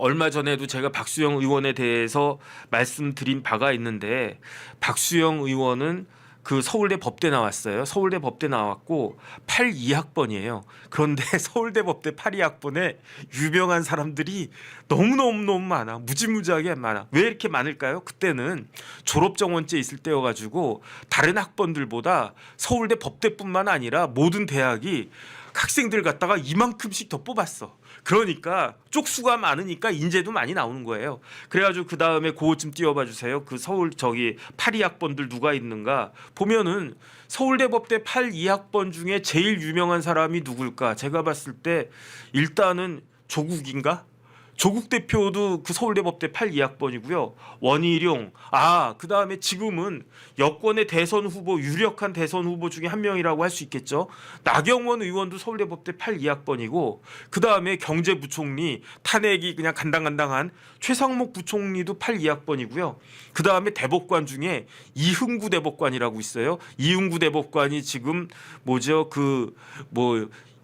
얼마 전에도 제가 박수영 의원에 대해서 말씀드린 바가 있는데, 박수영 의원은 그 서울대 법대 나왔어요. 서울대 법대 나왔고 82학번이에요. 그런데 서울대 법대 82학번에 유명한 사람들이 너무 많아. 무지무지하게 많아. 왜 이렇게 많을까요? 그때는 졸업정원제 있을 때여가지고 다른 학번들보다 서울대 법대뿐만 아니라 모든 대학이 학생들 갖다가 이만큼씩 더 뽑았어. 그러니까 쪽수가 많으니까 인재도 많이 나오는 거예요. 그래가지고 그 다음에 그것 좀 띄워봐 주세요. 그 서울 저기 82학번들 누가 있는가 보면은 서울대 법대 82학번 중에 제일 유명한 사람이 누굴까? 제가 봤을 때 일단은 조국인가? 조국 대표도 그 서울대 법대 82학번이고요. 원희룡. 그 다음에 지금은 여권의 대선 후보, 유력한 대선 후보 중에 한 명이라고 할 수 있겠죠. 나경원 의원도 서울대 법대 82학번이고, 그 다음에 경제부총리, 탄핵이 그냥 간당간당한 최상목 부총리도 82학번이고요. 그 다음에 대법관 중에 이흥구 대법관이라고 있어요. 이흥구 대법관이 지금 뭐죠?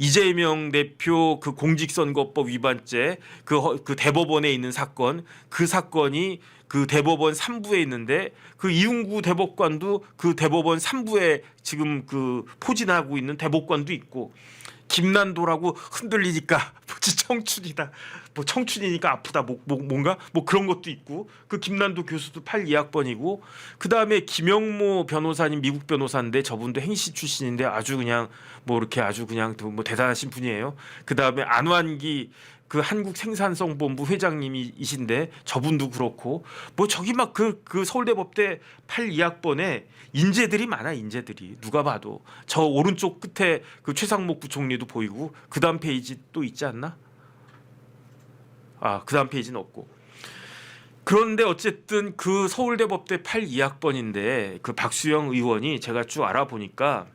이재명 대표 그 공직선거법 위반죄 그 대법원에 있는 사건, 그 사건이 그 대법원 3부에 있는데, 그 이흥구 대법관도 그 대법원 3부에 지금 그 포진하고 있는 대법관도 있고, 김난도라고 흔들리니까 청춘이다. 뭐 청춘이니까 아프다. 뭔가 뭐 그런 것도 있고, 그 김난도 교수도 82학번이고, 그 다음에 김영모 변호사님 미국 변호사인데 저분도 행시 출신인데 아주 그냥 뭐 이렇게 아주 그냥 뭐 대단하신 분이에요. 그 다음에 안환기 그 한국생산성본부 회장님이신데 저분도 그렇고, 뭐 저기 막 그 서울대 법대 82학번에 인재들이 많아. 인재들이 누가 봐도 저 오른쪽 끝에 그 최상목 부총리도 보이고, 그 다음 페이지 또 있지 않나? 그 다음 페이지는 없고. 그런데 어쨌든 그 서울대 법대 82학번인데 그 박수영 의원이 제가 쭉 알아보니까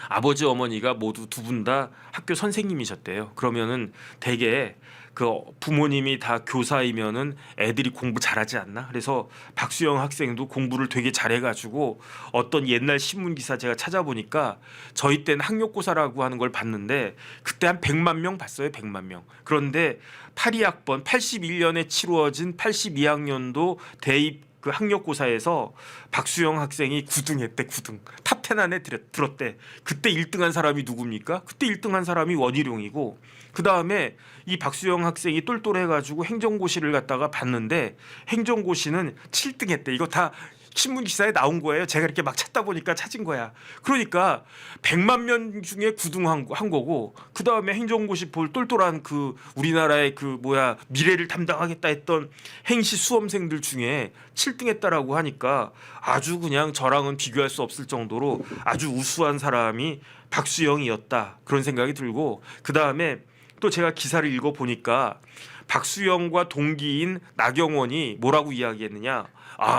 아버지 어머니가 모두 두 분 다 학교 선생님이셨대요. 그러면은 되게 그 부모님이 다 교사이면은 애들이 공부 잘하지 않나? 그래서 박수영 학생도 공부를 되게 잘해가지고 어떤 옛날 신문 기사 제가 찾아보니까 저희 때는 학력고사라고 하는 걸 봤는데 그때 한 100만 명 봤어요. 100만 명. 그런데 82학번 81년에 치루어진 82학년도 대입 그 학력고사에서 박수영 학생이 9등했대. 9등. 탑10 안에 들었대. 그때 1등한 사람이 누굽니까? 그때 1등한 사람이 원희룡이고, 그 다음에 이 박수영 학생이 똘똘해가지고 행정고시를 갖다가 봤는데 행정고시는 7등했대. 이거 다 신문 기사에 나온 거예요. 제가 이렇게 막 찾다 보니까 찾은 거야. 그러니까 100만 명 중에 9등 한 거고, 그 다음에 행정고시 볼 똘똘한 그 우리나라의 그 미래를 담당하겠다 했던 행시 수험생들 중에 7등했다라고 하니까 아주 그냥 저랑은 비교할 수 없을 정도로 아주 우수한 사람이 박수영이었다, 그런 생각이 들고, 그 다음에 또 제가 기사를 읽어 보니까 박수영과 동기인 나경원이 뭐라고 이야기했느냐?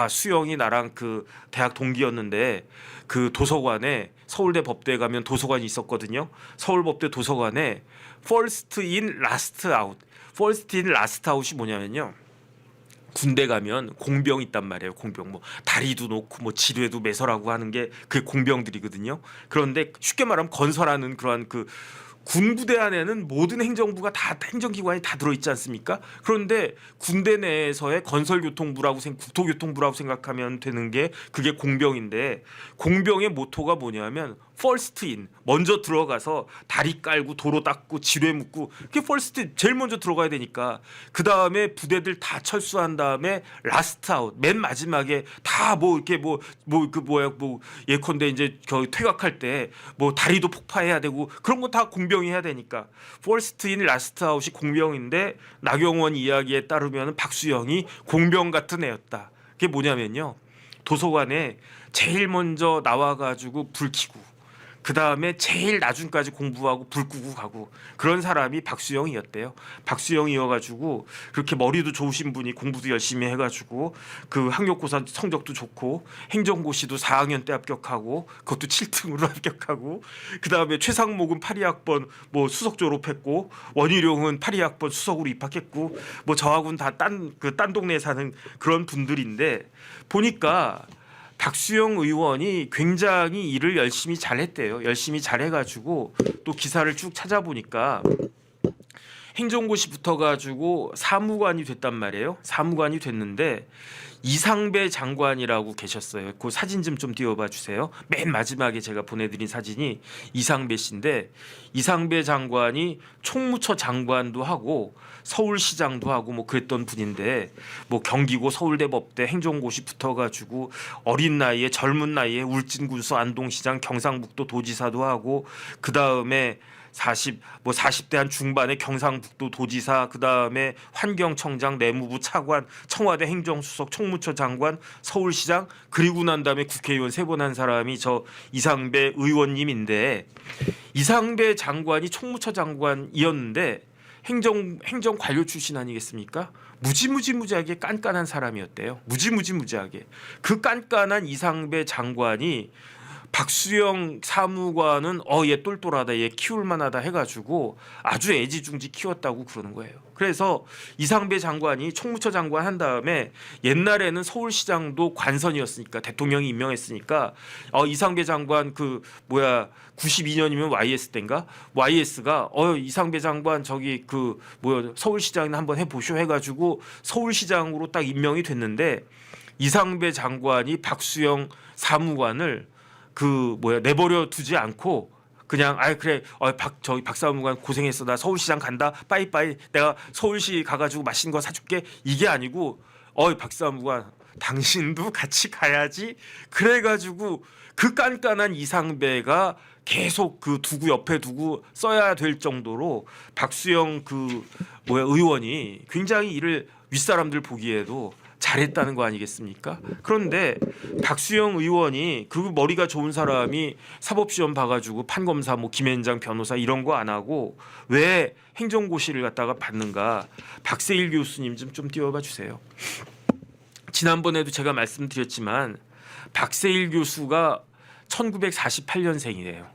수영이 나랑 그 대학 동기였는데 그 도서관에, 서울대 법대에 가면 도서관이 있었거든요. 서울법대 도서관에 first in last out. first in last out이 뭐냐면요, 군대 가면 공병 있단 말이에요. 공병, 뭐 다리도 놓고 뭐 지뢰도 매설하고 하는 게 그게 공병들이거든요. 그런데 쉽게 말하면 건설하는 그러한 그 군부대 안에는 모든 행정부가 다, 행정기관이 다 들어있지 않습니까? 그런데 군대 내에서의 건설교통부라고 국토교통부라고 생각하면 되는 게 그게 공병인데, 공병의 모토가 뭐냐면 first in, 먼저 들어가서 다리 깔고 도로 닦고 지뢰 묶고, 그게 first in, 제일 먼저 들어가야 되니까. 그 다음에 부대들 다 철수한 다음에 last out, 맨 마지막에 다 뭐 이렇게 예컨대 이제 퇴각할 때 뭐 다리도 폭파해야 되고 그런 거 다 공병이 해야 되니까 first in last out이 공병인데, 나경원 이야기에 따르면 박수영이 공병 같은 애였다. 그게 뭐냐면요, 도서관에 제일 먼저 나와가지고 불 켜고 그 다음에 제일 나중까지 공부하고 불 끄고 가고, 그런 사람이 박수영이었대요. 박수영이어가지고 그렇게 머리도 좋으신 분이 공부도 열심히 해가지고 그 학력고사 성적도 좋고 행정고시도 4학년 때 합격하고 그것도 7등으로 합격하고, 그 다음에 최상목은 82학번 뭐 수석 졸업했고, 원희룡은 82학번 수석으로 입학했고, 뭐 저하고는 다 딴 동네에 사는 그런 분들인데, 보니까 박수영 의원이 굉장히 일을 열심히 잘했대요. 열심히 잘해가지고 또 기사를 쭉 찾아보니까 행정고시 붙어가지고 사무관이 됐단 말이에요. 사무관이 됐는데 이상배 장관이라고 계셨어요. 그 사진 좀 띄워봐 주세요. 맨 마지막에 제가 보내드린 사진이 이상배 씨인데 이상배 장관이 총무처 장관도 하고 서울시장도 하고 뭐 그랬던 분인데 뭐 경기고 서울대 법대 행정고시 붙어가지고 어린 나이에 젊은 나이에 울진군수 안동시장 경상북도 도지사도 하고 그 다음에 40대 한 중반에 경상북도 도지사, 그 다음에 환경청장, 내무부 차관, 청와대 행정수석, 총무처 장관, 서울시장, 그리고 난 다음에 국회의원 3번 한 사람이 저 이상배 의원님인데 이상배 장관이 총무처 장관이었는데 행정 관료 출신 아니겠습니까? 무지하게 깐깐한 사람이었대요. 무지하게 그 깐깐한 이상배 장관이 박수영 사무관은 얘 똘똘하다, 얘 키울만하다 해가지고 아주 애지중지 키웠다고 그러는 거예요. 그래서 이상배 장관이 총무처 장관 한 다음에 옛날에는 서울시장도 관선이었으니까 대통령이 임명했으니까 이상배 장관 92년이면 YS 때인가 YS가 이상배 장관 저기 서울시장 한번 해보쇼 해가지고 서울시장으로 딱 임명이 됐는데 이상배 장관이 박수영 사무관을 내버려 두지 않고 그냥 그래 박 사무관 고생했어, 나 서울시장 간다, 빠이빠이, 내가 서울시 가가지고 맛있는 거 사줄게, 이게 아니고 박 사무관 당신도 같이 가야지, 그래가지고 그 깐깐한 이상배가 계속 두고 옆에 두고 써야 될 정도로 박수영 의원이 굉장히 일을 윗사람들 보기에도 잘했다는 거 아니겠습니까? 그런데 박수영 의원이 그 머리가 좋은 사람이 사법시험 봐가지고 판검사, 김앤장 변호사 이런 거 안 하고 왜 행정고시를 갖다가 받는가? 박세일 교수님 좀 띄워봐 주세요. 지난번에도 제가 말씀드렸지만 박세일 교수가 1948년생이래요.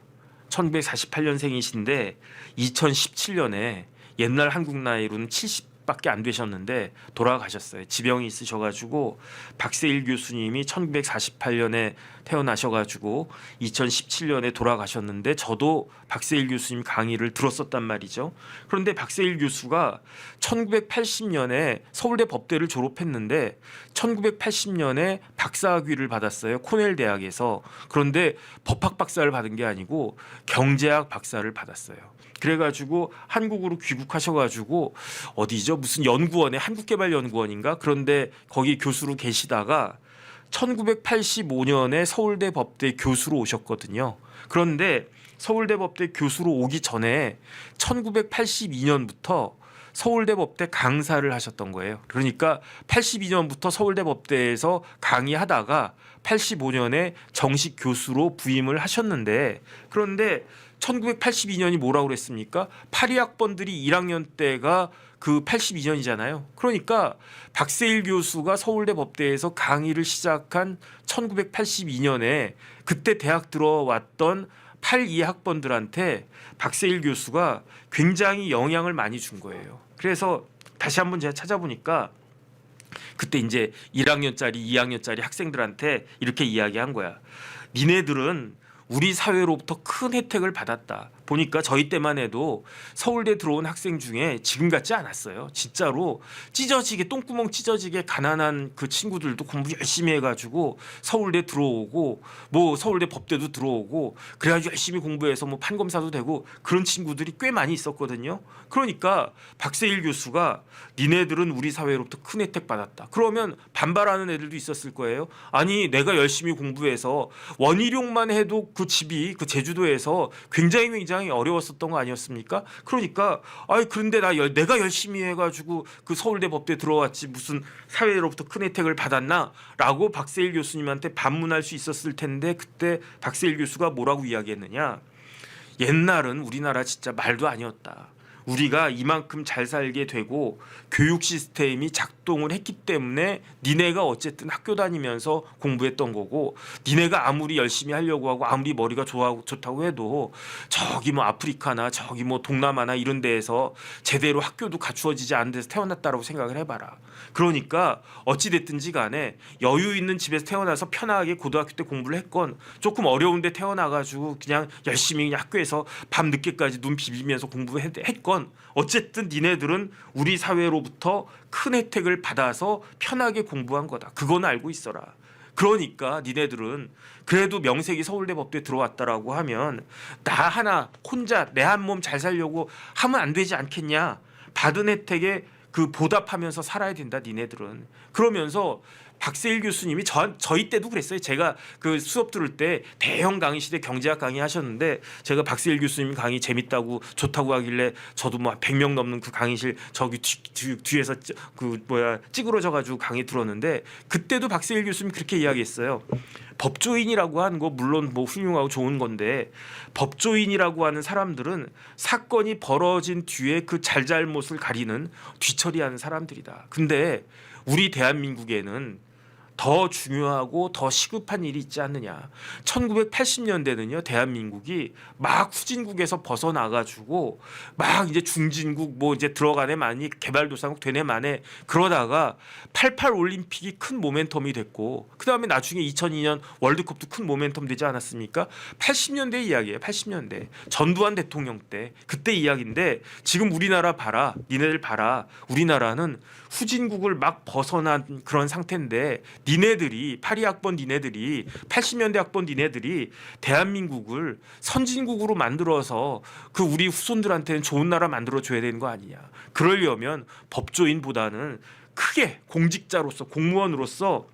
1948년생이신데 2017년에 옛날 한국 나이로는 70밖에 안 되셨는데 돌아가셨어요. 지병이 있으셔가지고 박세일 교수님이 1948년에 태어나셔가지고 2017년에 돌아가셨는데 저도 박세일 교수님 강의를 들었었단 말이죠. 그런데 박세일 교수가 1980년에 서울대 법대를 졸업했는데 1980년에 박사학위를 받았어요. 코넬 대학에서. 그런데 법학 박사를 받은 게 아니고 경제학 박사를 받았어요. 그래가지고 한국으로 귀국하셔가지고 어디죠? 무슨 연구원에 한국개발연구원인가? 그런데 거기 교수로 계시다가 1985년에 서울대 법대 교수로 오셨거든요. 그런데 서울대 법대 교수로 오기 전에 1982년부터 서울대 법대 강사를 하셨던 거예요. 그러니까 82년부터 서울대 법대에서 강의하다가 85년에 정식 교수로 부임을 하셨는데, 그런데 1982년이 뭐라고 그랬습니까? 82학번들이 1학년 때가 82년이잖아요. 그러니까 박세일 교수가 서울대 법대에서 강의를 시작한 1982년에 그때 대학 들어왔던 82학번들한테 박세일 교수가 굉장히 영향을 많이 준 거예요. 그래서 다시 한번 제가 찾아보니까 그때 이제 1학년짜리, 2학년짜리 학생들한테 이렇게 이야기한 거야. 니네들은 우리 사회로부터 큰 혜택을 받았다. 보니까 저희 때만 해도 서울대 들어온 학생 중에 지금 같지 않았어요. 진짜로 찢어지게, 똥구멍 찢어지게 가난한 그 친구들도 공부 열심히 해가지고 서울대 들어오고 서울대 법대도 들어오고 그래가지고 열심히 공부해서 판검사도 되고 그런 친구들이 꽤 많이 있었거든요. 그러니까 박세일 교수가 니네들은 우리 사회로부터 큰 혜택 받았다. 그러면 반발하는 애들도 있었을 거예요. 아니 내가 열심히 공부해서 원희룡만 해도 그 집이 제주도에서 굉장히 어려웠었던 거 아니었습니까? 그러니까 그런데 내가 열심히 해가지고 그 서울대 법대 들어왔지 무슨 사회로부터 큰 혜택을 받았나라고 박세일 교수님한테 반문할 수 있었을 텐데 그때 박세일 교수가 뭐라고 이야기했느냐? 옛날은 우리나라 진짜 말도 아니었다. 우리가 이만큼 잘 살게 되고 교육 시스템이 작동을 했기 때문에 니네가 어쨌든 학교 다니면서 공부했던 거고, 니네가 아무리 열심히 하려고 하고 아무리 머리가 좋다고 해도 저기 아프리카나 저기 동남아나 이런 데에서 제대로 학교도 갖추어지지 않은 데서 태어났다라고 생각을 해봐라. 그러니까 어찌 됐든지 간에 여유 있는 집에서 태어나서 편하게 고등학교 때 공부를 했건 조금 어려운 데 태어나가지고 그냥 열심히 학교에서 밤 늦게까지 눈 비비면서 공부했건 건 어쨌든 니네들은 우리 사회로부터 큰 혜택을 받아서 편하게 공부한 거다. 그건 알고 있어라. 그러니까 니네들은 그래도 명색이 서울대 법대에 들어왔다라고 하면 나 하나 혼자 내 한 몸 잘 살려고 하면 안 되지 않겠냐. 받은 혜택에 그 보답하면서 살아야 된다. 니네들은. 그러면서 박세일 교수님이 저희 때도 그랬어요. 제가 그 수업 들을 때 대형 강의실에 경제학 강의 하셨는데 제가 박세일 교수님 강의 재밌다고 좋다고 하길래 저도 뭐 100명 넘는 그 강의실 저기 뒤에서 찌그러져 가지고 강의 들었는데 그때도 박세일 교수님 그렇게 이야기했어요. 법조인이라고 하는 거 물론 뭐 훌륭하고 좋은 건데 법조인이라고 하는 사람들은 사건이 벌어진 뒤에 그 잘잘못을 가리는 뒤처리하는 사람들이다. 근데 우리 대한민국에는 더 중요하고 더 시급한 일이 있지 않느냐. 1980년대는요 대한민국이 막 후진국에서 벗어나가지고 막 이제 중진국 뭐 이제 들어가네 많이 개발도상국 되네 만에 그러다가 88 올림픽이 큰 모멘텀이 됐고 그 다음에 나중에 2002년 월드컵도 큰 모멘텀 되지 않았습니까? 80년대 이야기예요. 80년대 전두환 대통령 때 그때 이야기인데 지금 우리나라 봐라. 니네들 봐라. 우리나라는 후진국을 막 벗어난 그런 상태인데 니네들이 82학번 니네들이 80년대 학번 니네들이 대한민국을 선진국으로 만들어서 그 우리 후손들한테는 좋은 나라 만들어 줘야 되는 거 아니냐. 그러려면 법조인보다는 크게 공직자로서 공무원으로서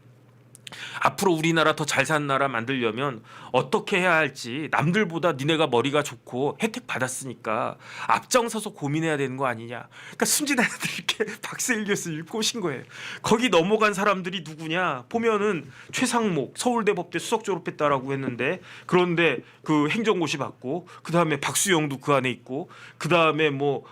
앞으로 우리나라 더 잘 사는 나라 만들려면 어떻게 해야 할지 남들보다 니네가 머리가 좋고 혜택 받았으니까 앞장서서 고민해야 되는 거 아니냐. 그러니까 순진한 애들 이렇게 박세일 교수님 꼬신 거예요. 거기 넘어간 사람들이 누구냐 보면은 최상목 서울대 법대 수석 졸업했다라고 했는데 그런데 그 행정고시 받고 그 다음에 박수영도 그 안에 있고 그 다음에 뭐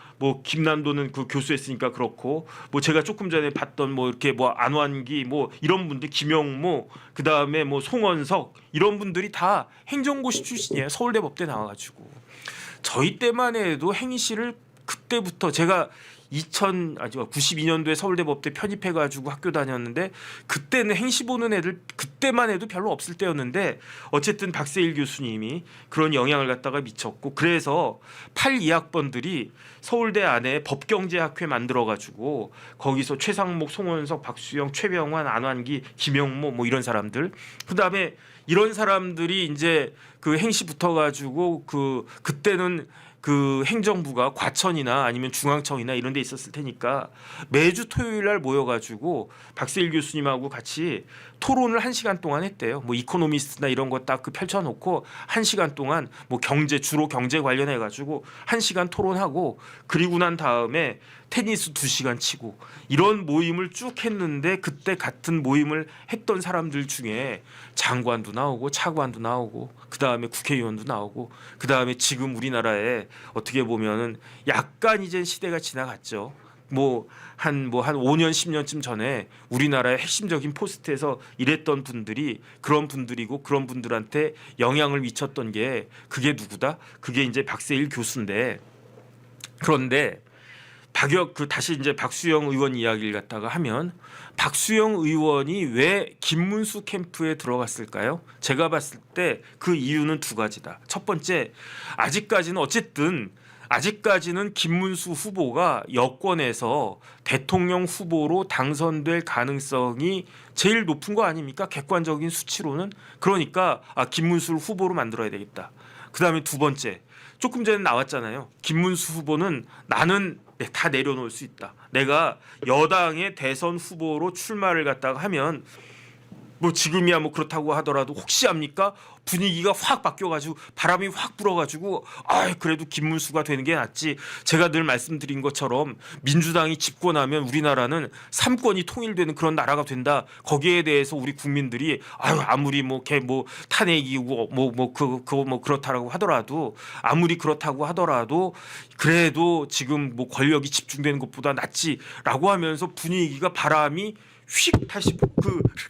김난도는 그 교수했으니까 그렇고 뭐 제가 조금 전에 봤던 뭐 이렇게 뭐 안환기 뭐 이런 분들 김영모 그 다음에 뭐 송원석 이런 분들이 다 행정고시 출신이에요. 서울대 법대 나와가지고 저희 때만 해도 행시를 그때부터 제가 92년도에 서울대 법대 편입해가지고 학교 다녔는데 그때는 행시 보는 애들 그때만 해도 별로 없을 때였는데 어쨌든 박세일 교수님이 그런 영향을 갖다가 미쳤고 그래서 82학번들이 서울대 안에 법경제학회 만들어가지고 거기서 최상목, 송원석, 박수영, 최병환, 안환기, 김영모 뭐 이런 사람들 그 다음에 이런 사람들이 이제 그 행시 붙어가지고 그때는 그 행정부가 과천이나 아니면 중앙청이나 이런 데 있었을 테니까 매주 토요일 날 모여가지고 박세일 교수님하고 같이 토론을 1시간 동안 했대요. 뭐 이코노미스트나 이런 거 딱 그 펼쳐놓고 1시간 동안 뭐 주로 경제 관련해가지고 1시간 토론하고 그리고 난 다음에 테니스 2시간 치고 이런 모임을 쭉 했는데 그때 같은 모임을 했던 사람들 중에 장관도 나오고 차관도 나오고 그 다음에 국회의원도 나오고 그 다음에 지금 우리나라에 어떻게 보면은 약간 이제 시대가 지나갔죠. 한 5년 10년쯤 전에 우리나라의 핵심적인 포스트에서 일했던 분들이 그런 분들이고 그런 분들한테 영향을 미쳤던 게 그게 누구다? 그게 이제 박세일 교수인데 그런데 다시 이제 박수영 의원 이야기를 갖다가 하면 박수영 의원이 왜 김문수 캠프에 들어갔을까요? 제가 봤을 때 그 이유는 두 가지다. 첫 번째, 아직까지는 김문수 후보가 여권에서 대통령 후보로 당선될 가능성이 제일 높은 거 아닙니까? 객관적인 수치로는. 그러니까 김문수를 후보로 만들어야 되겠다. 그다음에 두 번째, 조금 전에 나왔잖아요. 김문수 후보는 나는 다 내려놓을 수 있다. 내가 여당의 대선 후보로 출마를 갖다가 하면 뭐 지금이야 뭐 그렇다고 하더라도 혹시 압니까? 분위기가 확 바뀌어가지고 바람이 확 불어가지고 그래도 김문수가 되는 게 낫지. 제가 늘 말씀드린 것처럼 민주당이 집권하면 우리나라는 3권이 통일되는 그런 나라가 된다. 거기에 대해서 우리 국민들이 아무리 탄핵이고 그렇다라고 하더라도 아무리 그렇다고 하더라도 그래도 지금 뭐 권력이 집중되는 것보다 낫지라고 하면서 분위기가 바람이 휙 다시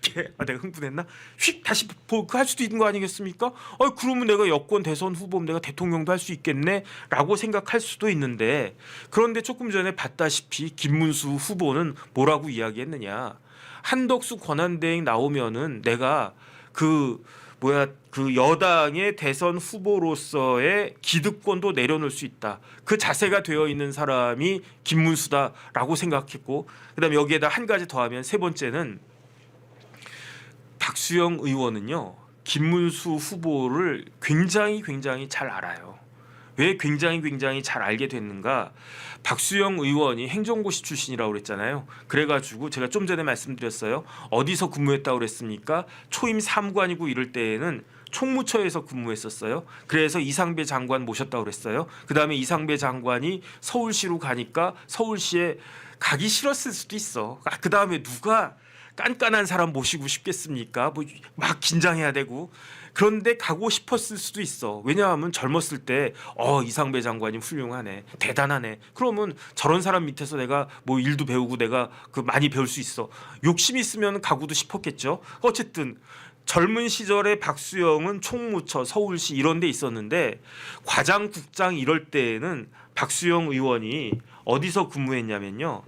이렇게 내가 흥분했나? 휙 다시 할 수도 있는 거 아니겠습니까? 그러면 내가 여권 대선 후보면 내가 대통령도 할 수 있겠네라고 생각할 수도 있는데 그런데 조금 전에 봤다시피 김문수 후보는 뭐라고 이야기했느냐? 한덕수 권한대행 나오면은 내가 그 여당의 대선 후보로서의 기득권도 내려놓을 수 있다. 그 자세가 되어 있는 사람이 김문수다라고 생각했고, 그다음에 여기에다 한 가지 더하면 세 번째는 박수영 의원은요 김문수 후보를 굉장히 잘 알아요. 왜 굉장히 잘 알게 됐는가? 박수영 의원이 행정고시 출신이라고 그랬잖아요. 그래가지고 제가 좀 전에 말씀드렸어요. 어디서 근무했다고 그랬습니까? 초임 사무관이고 이럴 때에는 총무처에서 근무했었어요. 그래서 이상배 장관 모셨다고 그랬어요. 그다음에 이상배 장관이 서울시로 가니까 서울시에 가기 싫었을 수도 있어. 그다음에 누가 깐깐한 사람 모시고 싶겠습니까? 뭐 막 긴장해야 되고. 그런데 가고 싶었을 수도 있어. 왜냐하면 젊었을 때 이상배 장관이 훌륭하네, 대단하네. 그러면 저런 사람 밑에서 내가 뭐 일도 배우고 내가 그 많이 배울 수 있어. 욕심 있으면 가고도 싶었겠죠. 어쨌든 젊은 시절에 박수영은 총무처, 서울시 이런 데 있었는데 과장, 국장 이럴 때에는 박수영 의원이 어디서 근무했냐면요.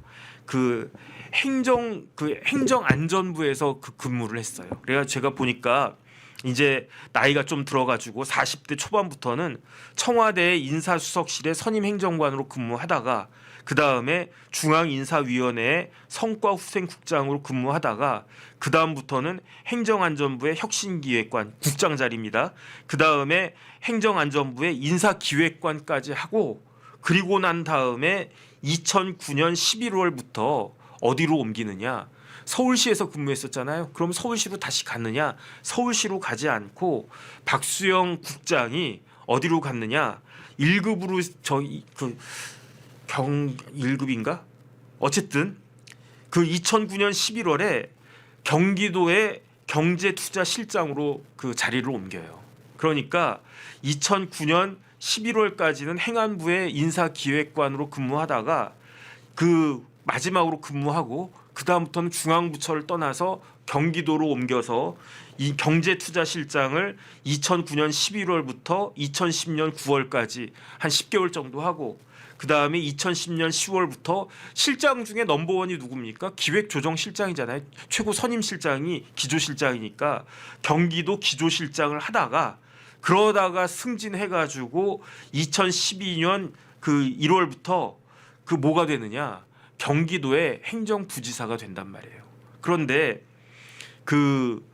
행정안전부에서 근무를 했어요. 그래서 제가 보니까 이제 나이가 좀 들어가지고 40대 초반부터는 청와대 인사수석실의 선임행정관으로 근무하다가 그 다음에 중앙인사위원회의 성과후생국장으로 근무하다가 그 다음부터는 행정안전부의 혁신기획관 국장 자리입니다. 그 다음에 행정안전부의 인사기획관까지 하고 그리고 난 다음에 2009년 11월부터 어디로 옮기느냐? 서울시에서 근무했었잖아요. 그럼 서울시로 다시 갔느냐? 서울시로 가지 않고 박수영 국장이 어디로 갔느냐? 1급으로 경 1급인가? 어쨌든 그 2009년 11월에 경기도의 경제투자실장으로 그 자리를 옮겨요. 그러니까 2009년 11월까지는 행안부의 인사기획관으로 근무하다가 그 마지막으로 근무하고 그 다음부터는 중앙부처를 떠나서 경기도로 옮겨서 이 경제투자실장을 2009년 11월부터 2010년 9월까지 한 10개월 정도 하고 그 다음에 2010년 10월부터 실장 중에 넘버원이 누굽니까? 기획조정실장이잖아요. 최고 선임실장이 기조실장이니까 경기도 기조실장을 하다가 그러다가 승진해가지고 2012년 그 1월부터 그 뭐가 되느냐? 경기도의 행정부지사가 된단 말이에요. 그런데 그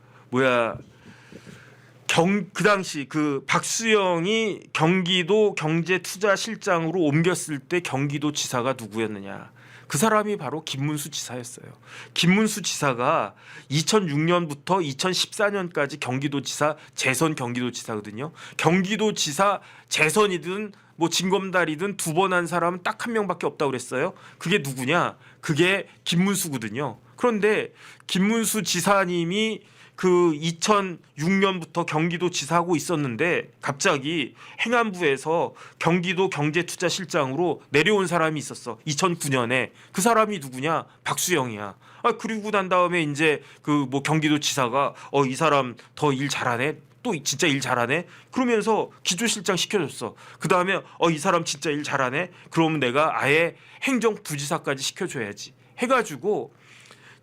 당시 그 박수영이 경기도 경제투자실장으로 옮겼을 때 경기도지사가 누구였느냐? 그 사람이 바로 김문수 지사였어요. 김문수 지사가 2006년부터 2014년까지 경기도지사 재선 경기도지사거든요. 경기도지사 재선이든 뭐 징검다리든 두 번 한 사람은 딱 한 명밖에 없다고 그랬어요. 그게 누구냐? 그게 김문수거든요. 그런데 김문수 지사님이 그 2006년부터 경기도지사하고 있었는데 갑자기 행안부에서 경기도 경제투자실장으로 내려온 사람이 있었어. 2009년에. 그 사람이 누구냐? 박수영이야. 그리고 난 다음에 이제 그 뭐 경기도지사가 이 사람 더 일 잘하네. 또 진짜 일 잘하네. 그러면서 기조실장 시켜줬어. 그 다음에 이 사람 진짜 일 잘하네. 그러면 내가 아예 행정부지사까지 시켜줘야지. 해가지고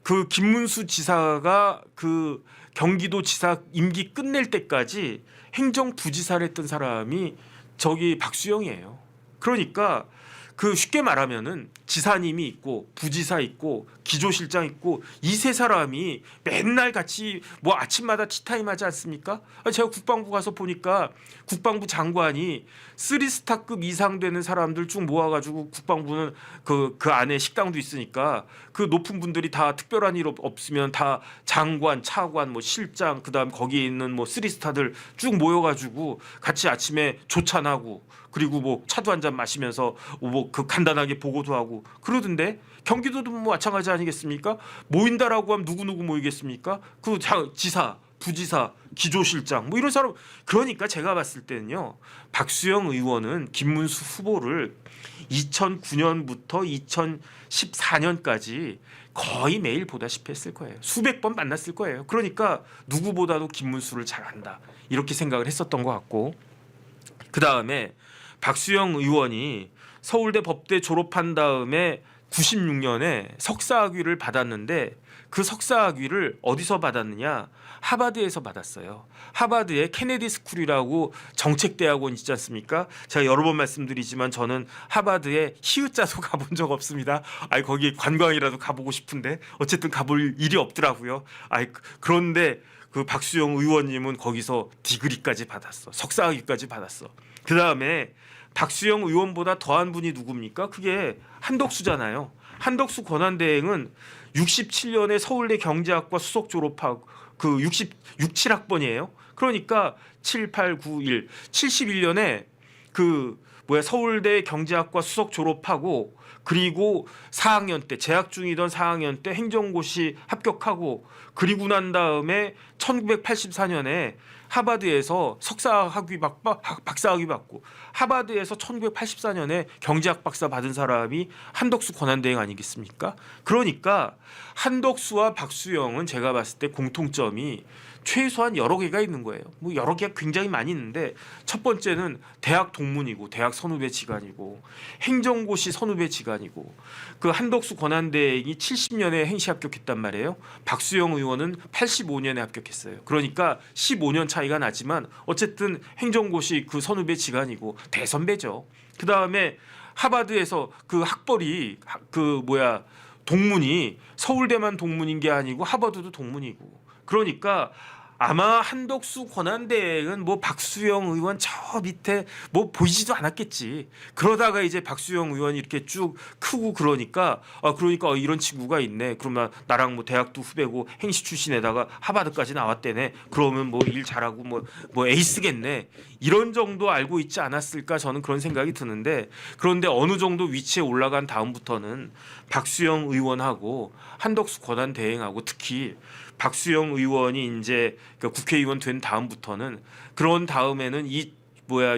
그 김문수 지사가 그 경기도지사 임기 끝낼 때까지 행정부지사를 했던 사람이 저기 박수영이에요. 그러니까 그 쉽게 말하면은 지사님이 있고 부지사 있고 기조실장 있고 이 세 사람이 맨날 같이 뭐 아침마다 티타임 하지 않습니까? 제가 국방부 가서 보니까 국방부 장관이 3스타급 이상 되는 사람들 쭉 모아가지고 국방부는 그 안에 식당도 있으니까 그 높은 분들이 다 특별한 일 없으면 다 장관, 차관, 뭐 실장 그다음 거기에 있는 뭐 3스타들 쭉 모여가지고 같이 아침에 조찬하고 그리고 뭐 차도 한 잔 마시면서 뭐 그 간단하게 보고도 하고 그러던데 경기도도 뭐 마찬가지 아니겠습니까? 모인다라고 하면 누구 모이겠습니까? 그 지사, 부지사, 기조실장 뭐 이런 사람. 그러니까 제가 봤을 때는요. 박수영 의원은 김문수 후보를 2009년부터 2014년까지 거의 매일 보다시피 했을 거예요. 수백 번 만났을 거예요. 그러니까 누구보다도 김문수를 잘 안다. 이렇게 생각을 했었던 것 같고 그다음에 박수영 의원이 서울대 법대 졸업한 다음에 96년에 석사학위를 받았는데 그 석사학위를 어디서 받았느냐? 하버드에서 받았어요. 하버드의 케네디 스쿨이라고 정책대학원 있지 않습니까? 제가 여러 번 말씀드리지만 저는 하버드에 히읗자도 가본 적 없습니다. 거기 관광이라도 가보고 싶은데 어쨌든 가볼 일이 없더라고요. 그런데 그 박수영 의원님은 거기서 디그리까지 받았어. 석사학위까지 받았어. 그 다음에 박수영 의원보다 더한 분이 누굽니까? 그게 한덕수잖아요. 한덕수 권한대행은 67년에 서울대 경제학과 수석 졸업하고 그 67학번이에요. 그러니까 7, 8, 9, 1, 71년에 그 서울대 경제학과 수석 졸업하고 그리고 4학년 때 재학 중이던 4학년 때 행정고시 합격하고 그리고 난 다음에 1984년에 하버드에서 박사학위 받고 하버드에서 1984년에 경제학 박사 받은 사람이 한덕수 권한대행 아니겠습니까? 그러니까 한덕수와 박수영은 제가 봤을 때 공통점이 최소한 여러 개가 있는 거예요. 여러 개가 굉장히 많이 있는데 첫 번째는 대학 동문이고 대학 선후배 지간이고 행정고시 선후배 지간이고 그 한덕수 권한대행이 70년에 행시 합격했단 말이에요. 박수영 의원은 85년에 합격했어요. 그러니까 15년 차이가 나지만 어쨌든 행정고시 그 선후배 지간이고 대선배죠. 그 다음에 하버드에서 그 학벌이 동문이 서울대만 동문인 게 아니고 하버드도 동문이고 그러니까 아마 한덕수 권한대행은 박수영 의원 저 밑에 보이지도 않았겠지. 그러다가 이제 박수영 의원이 이렇게 쭉 크고 그러니까 이런 친구가 있네. 그러면 나랑 대학도 후배고 행시 출신에다가 하버드까지 나왔대네. 그러면 일 잘하고 에이스겠네. 이런 정도 알고 있지 않았을까 저는 그런 생각이 드는데 그런데 어느 정도 위치에 올라간 다음부터는 박수영 의원하고 한덕수 권한대행하고 특히 박수영 의원이 이제 국회의원 된 다음부터는 그런 다음에는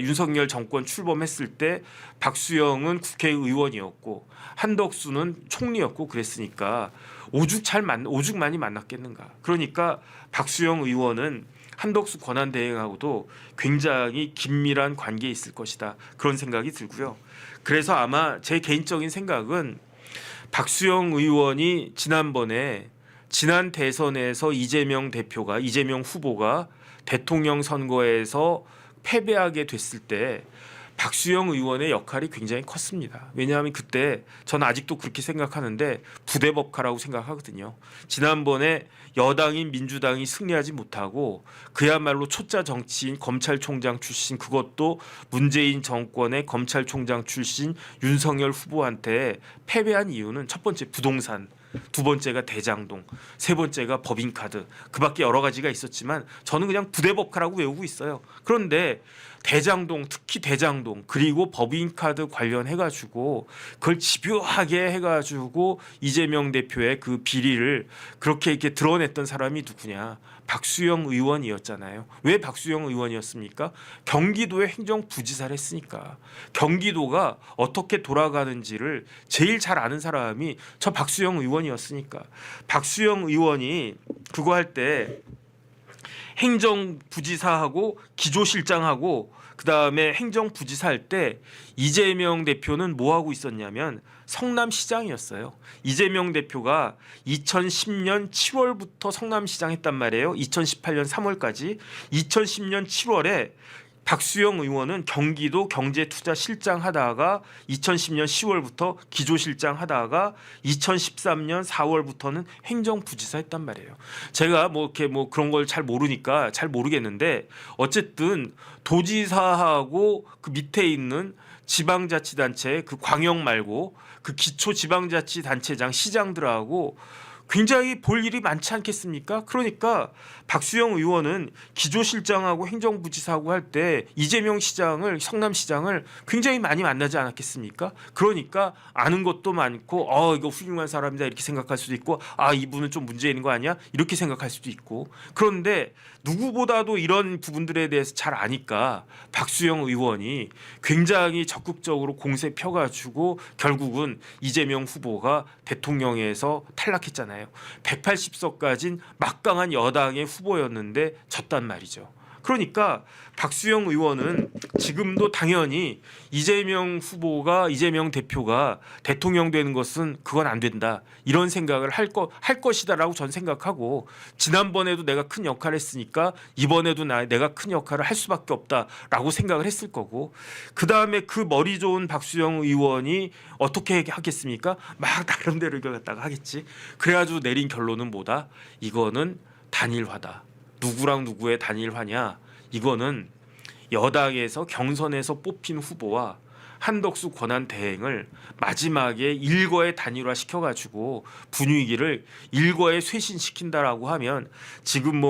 윤석열 정권 출범했을 때 박수영은 국회의원이었고 한덕수는 총리였고 그랬으니까 오죽 많이 만났겠는가. 그러니까 박수영 의원은 한덕수 권한대행하고도 굉장히 긴밀한 관계에 있을 것이다. 그런 생각이 들고요. 그래서 아마 제 개인적인 생각은 박수영 의원이 지난 대선에서 이재명 후보가 대통령 선거에서 패배하게 됐을 때 박수영 의원의 역할이 굉장히 컸습니다. 왜냐하면 그때 저는 아직도 그렇게 생각하는데 부대법카라고 생각하거든요. 지난번에 여당인 민주당이 승리하지 못하고 그야말로 초짜 정치인 검찰총장 출신 그것도 문재인 정권의 검찰총장 출신 윤석열 후보한테 패배한 이유는 첫 번째 부동산, 두 번째가 대장동, 세 번째가 법인카드 그밖에 여러 가지가 있었지만 저는 그냥 부대법카라고 외우고 있어요. 그런데 대장동 특히 대장동 그리고 법인카드 관련해가지고 그걸 집요하게 해가지고 이재명 대표의 그 비리를 그렇게 이렇게 드러냈던 사람이 누구냐? 박수영 의원이었잖아요. 왜 박수영 의원이었습니까? 경기도의 행정부지사를 했으니까 경기도가 어떻게 돌아가는지를 제일 잘 아는 사람이 저 박수영 의원이었으니까 박수영 의원이 그거 할 때 행정부지사하고 기조실장하고 그다음에 행정부지사 할 때 이재명 대표는 뭐 하고 있었냐면 성남시장이었어요. 이재명 대표가 2010년 7월부터 성남시장 했단 말이에요. 2018년 3월까지. 2010년 7월에 박수영 의원은 경기도 경제투자실장 하다가 2010년 10월부터 기조실장 하다가 2013년 4월부터는 행정부지사 했단 말이에요. 제가 그런 걸 잘 모르니까 잘 모르겠는데 어쨌든 도지사하고 그 밑에 있는 지방자치단체 그 광역 말고 그 기초지방자치단체장 시장들하고 굉장히 볼 일이 많지 않겠습니까? 그러니까 박수영 의원은 기조실장하고 행정부지사하고 할 때 이재명 시장을 성남시장을 굉장히 많이 만나지 않았겠습니까? 그러니까 아는 것도 많고 이거 훌륭한 사람이다 이렇게 생각할 수도 있고 이분은 좀 문제 있는 거 아니야? 이렇게 생각할 수도 있고 그런데 누구보다도 이런 부분들에 대해서 잘 아니까 박수영 의원이 굉장히 적극적으로 공세 펴가지고 결국은 이재명 후보가 대통령에서 탈락했잖아요. 180석 가진 막강한 여당의 후보였는데 졌단 말이죠. 그러니까 박수영 의원은 지금도 당연히 이재명 대표가 대통령 되는 것은 그건 안 된다. 이런 생각을 할 것이다라고 전 생각하고, 지난번에도 내가 큰 역할을 했으니까 이번에도 내가 큰 역할을 할 수밖에 없다라고 생각을 했을 거고, 그다음에 그 머리 좋은 박수영 의원이 어떻게 하겠습니까? 막 나름대로 이걸 갖다가 하겠지. 그래가지고 내린 결론은 뭐다? 이거는 단일화다. 누구랑 누구의 단일화냐? 이거는 여당에서 경선에서 뽑힌 후보와 한덕수 권한 대행을 마지막에 일거에 단일화 시켜가지고 분위기를 일거에 쇄신시킨다라고 하면, 지금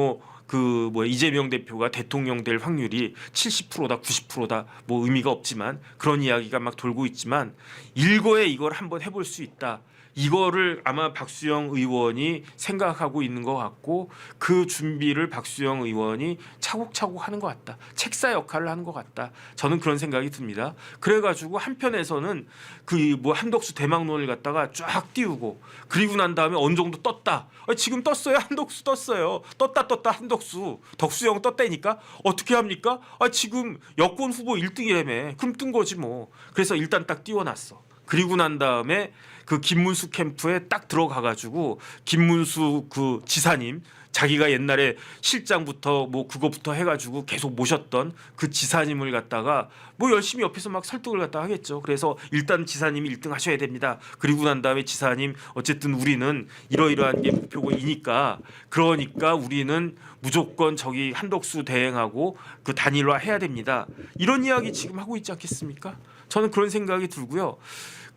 이재명 대표가 대통령 될 확률이 70%다 90%다 뭐 의미가 없지만 그런 이야기가 막 돌고 있지만, 일거에 이걸 한번 해볼 수 있다. 이거를 아마 박수영 의원이 생각하고 있는 것 같고, 그 준비를 박수영 의원이 차곡차곡 하는 것 같다. 책사 역할을 하는 것 같다. 저는 그런 생각이 듭니다. 그래가지고 한편에서는 한덕수 대망론을 갖다가 쫙 띄우고, 그리고 난 다음에 어느 정도 떴다. 지금 떴어요. 한덕수 떴어요. 떴다 한덕수. 덕수영 떴다니까 어떻게 합니까? 지금 여권 후보 1등이라며. 그럼 뜬 거지 뭐. 그래서 일단 딱 띄워놨어. 그리고 난 다음에 그 김문수 캠프에 딱 들어가가지고, 김문수 그 지사님, 자기가 옛날에 실장부터 그거부터 해가지고 계속 모셨던 그 지사님을 갖다가 열심히 옆에서 막 설득을 갖다 하겠죠. 그래서 일단 지사님이 1등 하셔야 됩니다. 그리고 난 다음에 지사님, 어쨌든 우리는 이러이러한 게 목표이니까, 그러니까 우리는 무조건 저기 한덕수 대행하고 그 단일화 해야 됩니다. 이런 이야기 지금 하고 있지 않겠습니까? 저는 그런 생각이 들고요.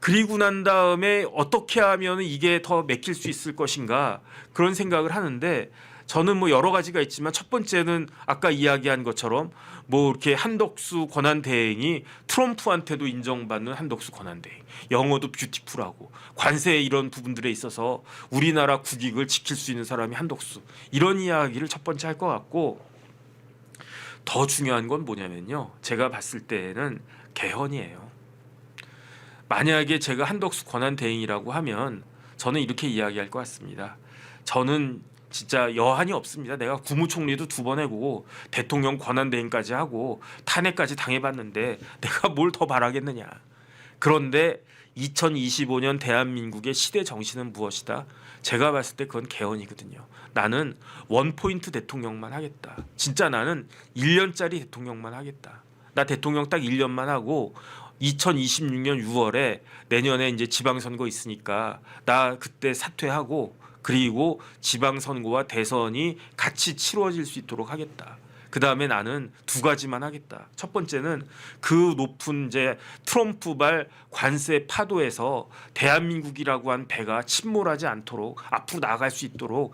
그리고 난 다음에 어떻게 하면 이게 더 맥힐 수 있을 것인가, 그런 생각을 하는데, 저는 여러 가지가 있지만 첫 번째는 아까 이야기한 것처럼 이렇게 한덕수 권한 대행이 트럼프한테도 인정받는 한덕수 권한 대행, 영어도 뷰티풀하고 관세 이런 부분들에 있어서 우리나라 국익을 지킬 수 있는 사람이 한덕수, 이런 이야기를 첫 번째 할 것 같고, 더 중요한 건 뭐냐면요, 제가 봤을 때는 개헌이에요. 만약에 제가 한덕수 권한 대행이라고 하면 저는 이렇게 이야기할 것 같습니다. 저는 진짜 여한이 없습니다. 내가 국무총리도 2번 해보고 대통령 권한 대행까지 하고 탄핵까지 당해봤는데 내가 뭘 더 바라겠느냐. 그런데 2025년 대한민국의 시대 정신은 무엇이다? 제가 봤을 때 그건 개헌이거든요. 나는 원포인트 대통령만 하겠다. 진짜 나는 1년짜리 대통령만 하겠다. 나 대통령 딱 1년만 하고 2026년 6월에 내년에 이제 지방선거 있으니까 나 그때 사퇴하고, 그리고 지방선거와 대선이 같이 치러질 수 있도록 하겠다. 그 다음에 나는 2가지만 하겠다. 첫 번째는 그 높은 이제 트럼프발 관세 파도에서 대한민국이라고 한 배가 침몰하지 않도록 앞으로 나아갈 수 있도록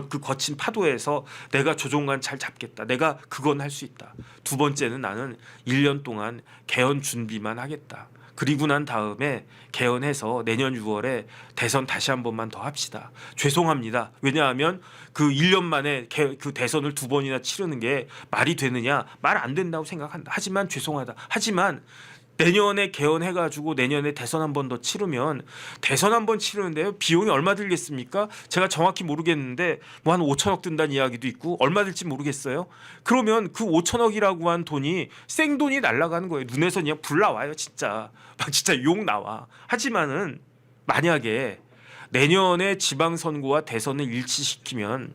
그 거친 파도에서 내가 조종관 잘 잡겠다. 내가 그건 할 수 있다. 2번째는 나는 1년 동안 개헌 준비만 하겠다. 그리고 난 다음에 개헌해서 내년 6월에 대선 다시 한 번만 더 합시다. 죄송합니다. 왜냐하면 그 1년 만에 그 대선을 2번이나 치르는 게 말이 되느냐? 말 안 된다고 생각한다. 하지만 죄송하다. 하지만 내년에 개헌해가지고 내년에 대선 한 번 더 치르면, 대선 한 번 치르는데요, 비용이 얼마 들겠습니까? 제가 정확히 모르겠는데 한 5천억 든다는 이야기도 있고, 얼마 들지 모르겠어요. 그러면 그 5천억이라고 한 돈이 생돈이 날아가는 거예요. 눈에서 그냥 불 나와요. 진짜 막 진짜 욕 나와. 하지만은 만약에 내년에 지방선거와 대선을 일치시키면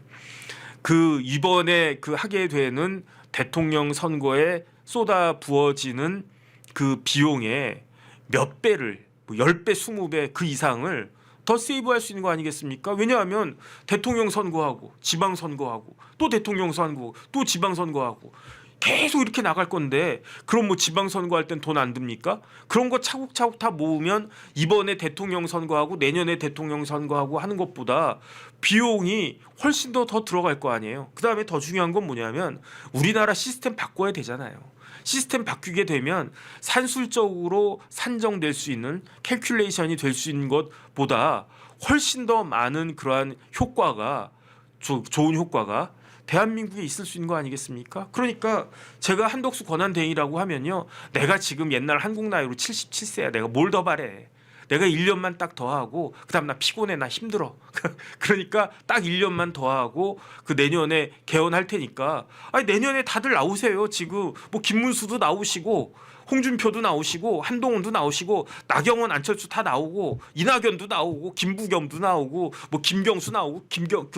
그 이번에 그 하게 되는 대통령 선거에 쏟아 부어지는 그 비용의 몇 배를, 10배, 20배 그 이상을 더 세이브할 수 있는 거 아니겠습니까? 왜냐하면 대통령 선거하고 지방선거하고 또 대통령 선거 또 지방선거하고 계속 이렇게 나갈 건데, 그럼 지방선거 할 땐 돈 안 듭니까? 그런 거 차곡차곡 다 모으면 이번에 대통령 선거하고 내년에 대통령 선거하고 하는 것보다 비용이 훨씬 더 들어갈 거 아니에요. 그다음에 더 중요한 건 뭐냐면 우리나라 시스템 바꿔야 되잖아요. 시스템 바뀌게 되면 산술적으로 산정될 수 있는, 캘큘레이션이 될 수 있는 것보다 훨씬 더 많은 그러한 효과가, 좋은 효과가 대한민국에 있을 수 있는 거 아니겠습니까? 그러니까 제가 한덕수 권한 대행이라고 하면요, 내가 지금 옛날 한국 나이로 77세야. 내가 뭘 더 바래? 내가 1년만 딱 더 하고 그다음 나 피곤해 나 힘들어. 그러니까 딱 1년만 더 하고 그 내년에 개헌할 테니까 아니 내년에 다들 나오세요. 지금 뭐 김문수도 나오시고 홍준표도 나오시고 한동훈도 나오시고 나경원 안철수 다 나오고 이낙연도 나오고 김부겸도 나오고 뭐 김경수 나오고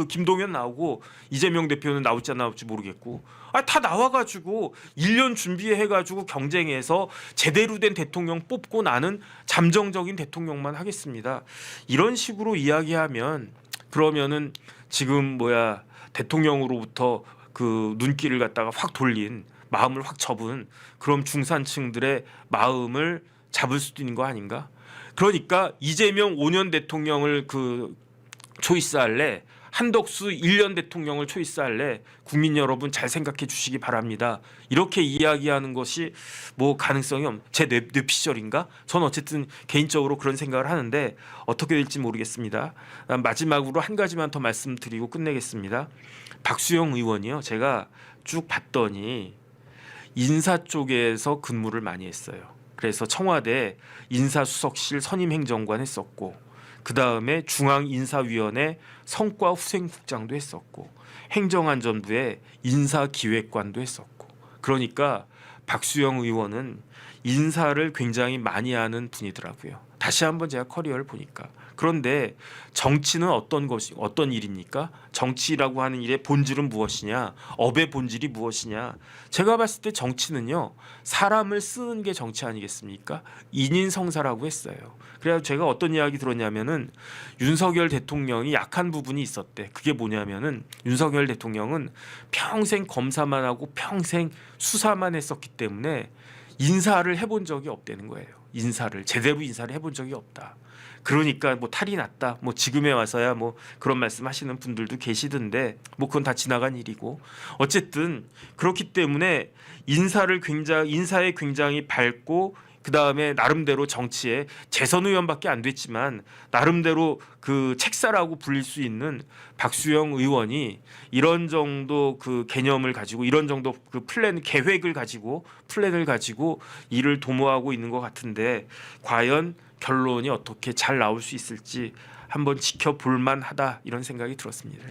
김동연 나오고 이재명 대표는 나올지 안 나올지 모르겠고 다 나와가지고 1년 준비해가지고 경쟁해서 제대로 된 대통령 뽑고 나는 잠정적인 대통령만 하겠습니다. 이런 식으로 이야기하면 그러면은 지금 대통령으로부터 그 눈길을 갖다가 확 돌린 마음을 확 접은 그럼 중산층들의 마음을 잡을 수도 있는 거 아닌가? 그러니까 이재명 5년 대통령을 그 초이스할래? 한덕수 1년 대통령을 초이스할래? 국민 여러분 잘 생각해 주시기 바랍니다. 이렇게 이야기하는 것이 뭐 가능성이 제 뇌피셜인가? 전 어쨌든 개인적으로 그런 생각을 하는데 어떻게 될지 모르겠습니다. 마지막으로 한 가지만 더 말씀드리고 끝내겠습니다. 박수영 의원이요. 제가 쭉 봤더니 인사 쪽에서 근무를 많이 했어요. 그래서 청와대 인사수석실 선임행정관 했었고 그 다음에 중앙인사위원회 성과후생국장도 했었고 행정안전부의 인사기획관도 했었고 그러니까 박수영 의원은 인사를 굉장히 많이 하는 분이더라고요. 다시 한번 제가 커리어를 보니까. 그런데 정치는 어떤 일입니까? 정치라고 하는 일의 본질은 무엇이냐? 업의 본질이 무엇이냐? 제가 봤을 때 정치는요. 사람을 쓰는 게 정치 아니겠습니까? 인인성사라고 했어요. 그래서 제가 어떤 이야기 들었냐면은 윤석열 대통령이 약한 부분이 있었대. 그게 뭐냐면은 윤석열 대통령은 평생 검사만 하고 평생 수사만 했었기 때문에 인사를 해본 적이 없다는 거예요. 제대로 인사를 해본 적이 없다. 그러니까 뭐 탈이 났다. 뭐 지금에 와서야 뭐 그런 말씀하시는 분들도 계시던데 뭐 그건 다 지나간 일이고 어쨌든 그렇기 때문에 인사에 굉장히 밝고 그 다음에 나름대로 정치에 재선 의원밖에 안 됐지만 나름대로 그 책사라고 불릴 수 있는 박수영 의원이 이런 정도 그 개념을 가지고 이런 정도 그 계획을 가지고 플랜을 가지고 일을 도모하고 있는 것 같은데 과연 결론이 어떻게 잘 나올 수 있을지 한번 지켜볼 만하다 이런 생각이 들었습니다.